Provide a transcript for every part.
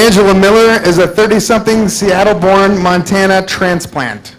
Angela Miller is a 30-something Seattle-born Montana-transplant.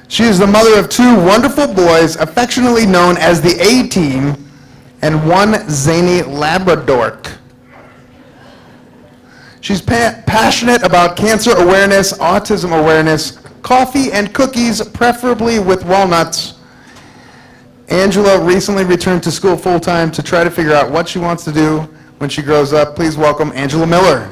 She is the mother of two wonderful boys, affectionately known as the A-Team, and one zany Labradork. She's passionate about cancer awareness, autism awareness, coffee and cookies, preferably with walnuts. Angela recently returned to school full-time to try to figure out what she wants to do when she grows up. Please welcome Angela Miller.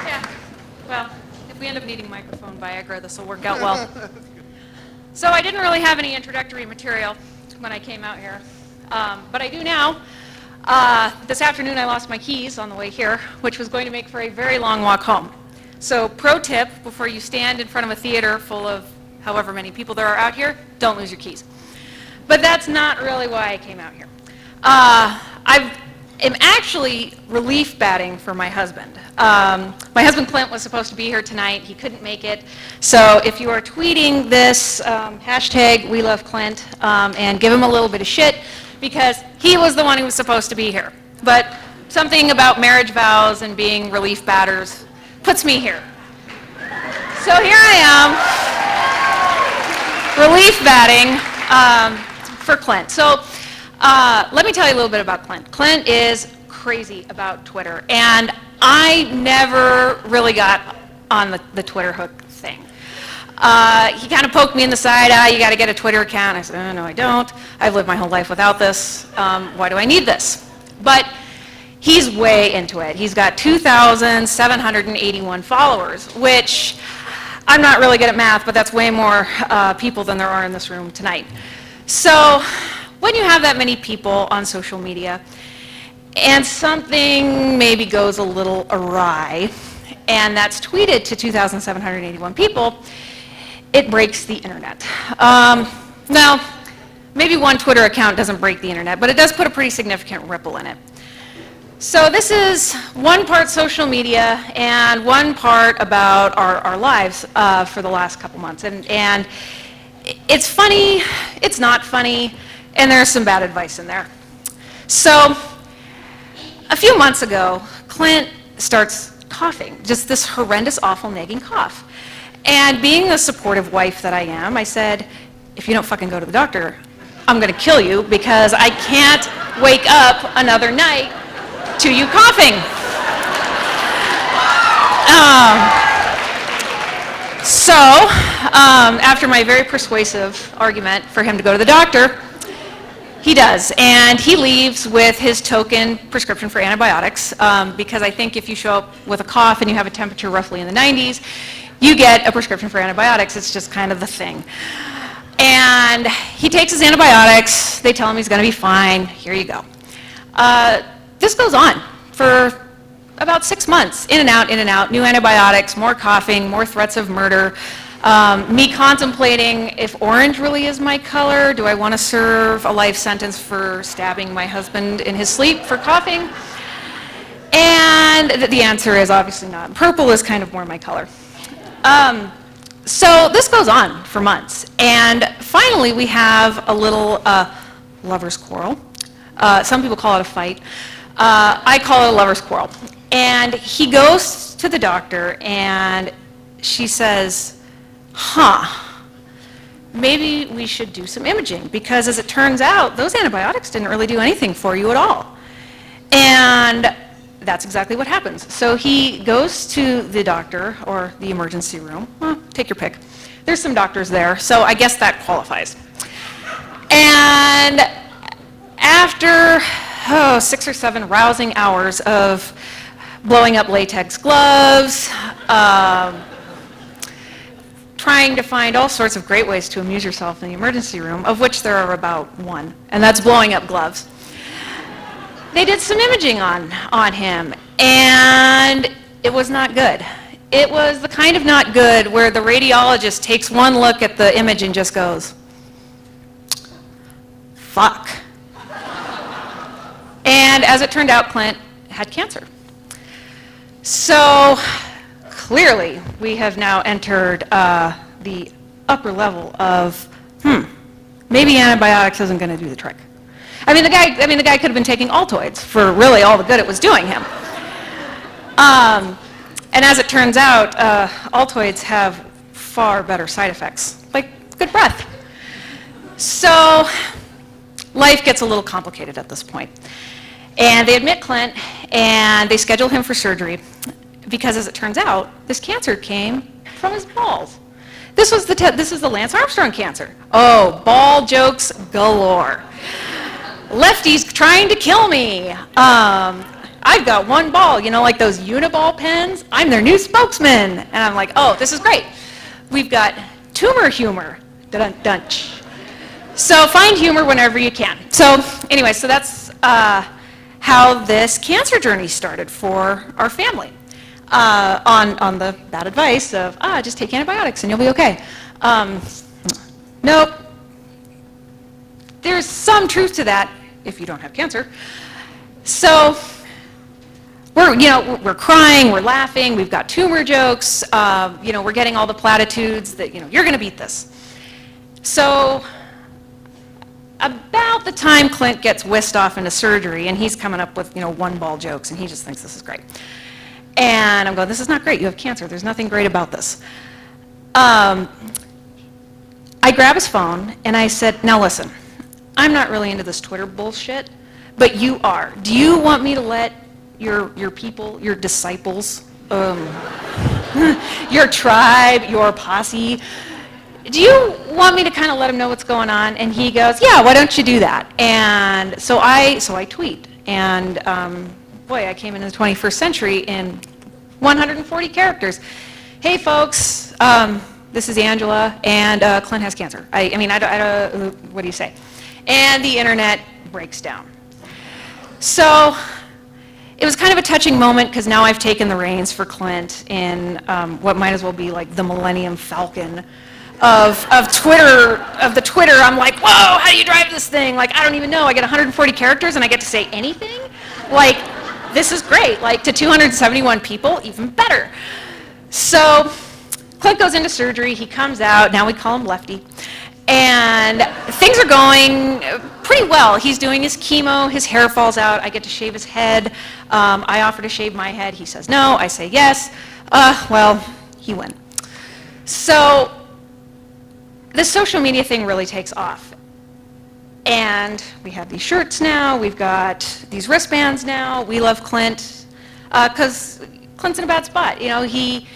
Yeah, well, if we end up needing microphone Viagra, this will work out well. So I didn't really have any introductory material when I came out here, but I do now. This afternoon I lost my keys on the way here, which was going to make for a very long walk home. So pro tip, before you stand in front of a theater full of however many people there are out here, don't lose your keys. But that's not really why I came out here. I am actually relief batting for my husband. My husband Clint was supposed to be here tonight. He couldn't make it. So if you are tweeting this, hashtag We Love Clint, and give him a little bit of shit, because he was the one who was supposed to be here. But something about marriage vows and being relief batters puts me here. So here I am, relief batting for Clint. So let me tell you a little bit about Clint. Clint is crazy about Twitter, and I never really got on the Twitter hook thing. He kind of poked me in the side, you got to get a Twitter account. I said, oh, no, I don't. I've lived my whole life without this. Why do I need this? But he's way into it. He's got 2,781 followers, which I'm not really good at math, but that's way more people than there are in this room tonight. So when you have that many people on social media and something maybe goes a little awry, and that's tweeted to 2,781 people, it breaks the internet. Now, maybe one Twitter account doesn't break the internet, but it does put a pretty significant ripple in it. So this is one part social media and one part about our lives for the last couple months. And it's funny, it's not funny, and there's some bad advice in there. So a few months ago, Clint starts coughing, just this horrendous, awful, nagging cough. And being the supportive wife that I am, I said, if you don't fucking go to the doctor, I'm going to kill you because I can't wake up another night to you coughing. So after my very persuasive argument for him to go to the doctor, he does, and he leaves with his token prescription for antibiotics, because I think if you show up with a cough and you have a temperature roughly in the 90s, you get a prescription for antibiotics. It's just kind of the thing. And he takes his antibiotics. They tell him he's going to be fine. Here you go. This goes on for about 6 months, in and out, new antibiotics, more coughing, more threats of murder, me contemplating if orange really is my color. Do I want to serve a life sentence for stabbing my husband in his sleep for coughing? And the answer is obviously not. Purple is kind of more my color. So this goes on for months, and finally we have a little lover's quarrel. Some people call it a fight. I call it a lover's quarrel. And he goes to the doctor, and she says, maybe we should do some imaging, because as it turns out, those antibiotics didn't really do anything for you at all. And that's exactly what happens. So he goes to the doctor, or the emergency room. Well, take your pick. There's some doctors there, so I guess that qualifies. And after 6 or 7 rousing hours of blowing up latex gloves, trying to find all sorts of great ways to amuse yourself in the emergency room, of which there are about 1, and that's blowing up gloves. They did some imaging on him, and it was not good. It was the kind of not good where the radiologist takes one look at the image and just goes, fuck. And as it turned out, Clint had cancer. So clearly, we have now entered the upper level of, maybe antibiotics isn't going to do the trick. The guy could have been taking Altoids for really all the good it was doing him. And as it turns out, Altoids have far better side effects, like good breath. So life gets a little complicated at this point. And they admit Clint, and they schedule him for surgery, because as it turns out, this cancer came from his balls. This is the Lance Armstrong cancer. Oh, ball jokes galore. Lefty's trying to kill me. I've got one ball, like those Uniball pens. I'm their new spokesman. And I'm like, oh, this is great. We've got tumor humor. Dun-dun-dun. So find humor whenever you can. So anyway, so that's how this cancer journey started for our family. On the bad advice of, just take antibiotics and you'll be okay. Nope. There's some truth to that if you don't have cancer. So we're crying, we're laughing, we've got tumor jokes, we're getting all the platitudes that, you're going to beat this. So about the time Clint gets whisked off into surgery, and he's coming up with, one ball jokes, and he just thinks this is great. And I'm going, this is not great, you have cancer, there's nothing great about this. I grab his phone, and I said, now listen, I'm not really into this Twitter bullshit, but you are. Do you want me to let your people, your disciples, your tribe, your posse, do you want me to kind of let them know what's going on? And he goes, yeah, why don't you do that? And so I tweet, and boy, I came into the 21st century in 140 characters. Hey folks, this is Angela, and Clint has cancer. I don't, what do you say? And the internet breaks down. So it was kind of a touching moment, because now I've taken the reins for Clint in what might as well be like the Millennium Falcon of Twitter, of the Twitter. I'm like, whoa, how do you drive this thing? Like, I don't even know. I get 140 characters and I get to say anything? Like, this is great. Like, to 271 people, even better. So Clint goes into surgery. He comes out. Now we call him Lefty. And things are going pretty well. He's doing his chemo. His hair falls out. I get to shave his head. I offer to shave my head. He says no. I say yes. Well, he went. So the social media thing really takes off. And we have these shirts now. We've got these wristbands now. We love Clint, because Clint's in a bad spot. He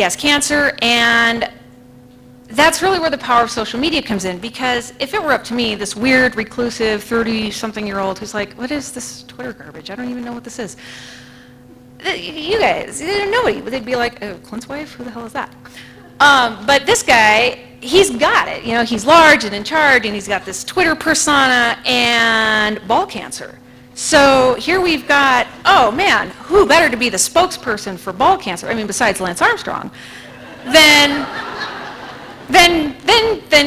has cancer, and that's really where the power of social media comes in, because if it were up to me, this weird, reclusive, 30-something-year-old who's like, what is this Twitter garbage? I don't even know what this is. You guys, nobody, they'd be like, oh, Clint's wife? Who the hell is that? But this guy, he's got it. He's large and in charge, and he's got this Twitter persona and ball cancer. So here we've got, oh man, who better to be the spokesperson for ball cancer? Besides Lance Armstrong, than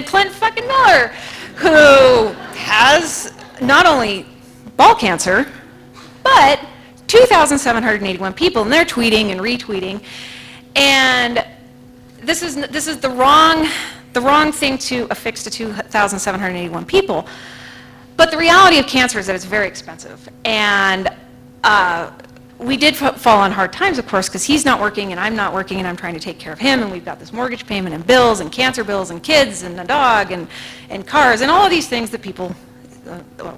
Clint fucking Miller, who has not only ball cancer, but 2,781 people, and they're tweeting and retweeting, and this is the wrong thing to affix to 2,781 people. But the reality of cancer is that it's very expensive, and we did fall on hard times, of course, because he's not working and I'm not working, and I'm trying to take care of him, and we've got this mortgage payment and bills and cancer bills and kids and a dog and cars and all of these things that people,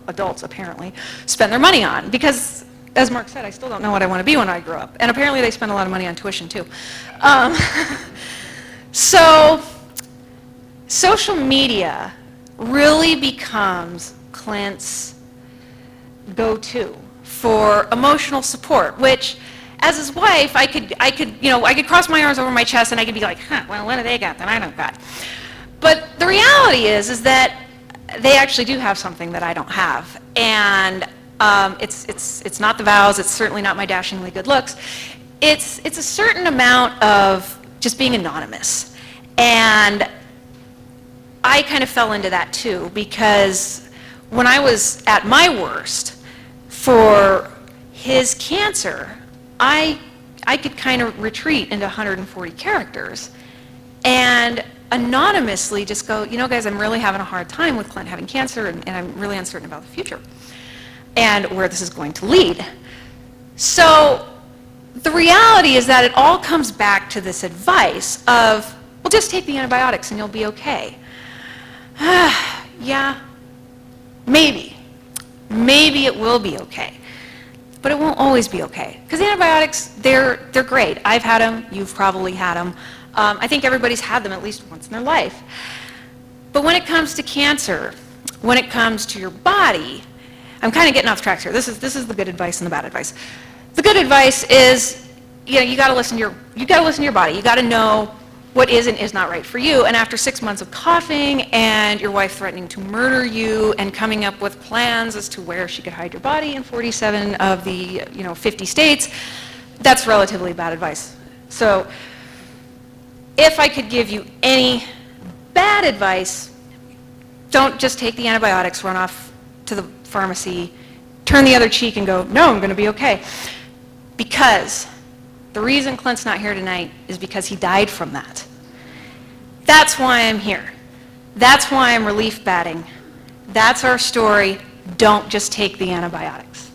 adults apparently, spend their money on. Because, as Mark said, I still don't know what I want to be when I grow up, and apparently they spend a lot of money on tuition too. So social media really becomes Clint's go-to for emotional support, which, as his wife, I could cross my arms over my chest and I could be like, well, what do they got that I don't got? But the reality is that they actually do have something that I don't have, and it's not the vows. It's certainly not my dashingly good looks. It's a certain amount of just being anonymous, and I kind of fell into that too, because when I was at my worst for his cancer, I could kind of retreat into 140 characters, and anonymously just go, you know, guys, I'm really having a hard time with Clint having cancer, and I'm really uncertain about the future and where this is going to lead. So the reality is that it all comes back to this advice of, well, just take the antibiotics and you'll be okay. Yeah, maybe. Maybe it will be okay. But it won't always be okay. Because antibiotics, they're great. I've had them. You've probably had them. I think everybody's had them at least once in their life. But when it comes to cancer, when it comes to your body, I'm kind of getting off track here. This is the good advice and the bad advice. The good advice is, you know, you got to listen to your body. You got to know what is and is not right for you. And after 6 months of coughing and your wife threatening to murder you and coming up with plans as to where she could hide your body in 47 of the 50 states, that's relatively bad advice. So if I could give you any bad advice, don't just take the antibiotics, run off to the pharmacy, turn the other cheek and go, no, I'm going to be okay. Because the reason Clint's not here tonight is because he died from that. That's why I'm here. That's why I'm relief batting. That's our story. Don't just take the antibiotics.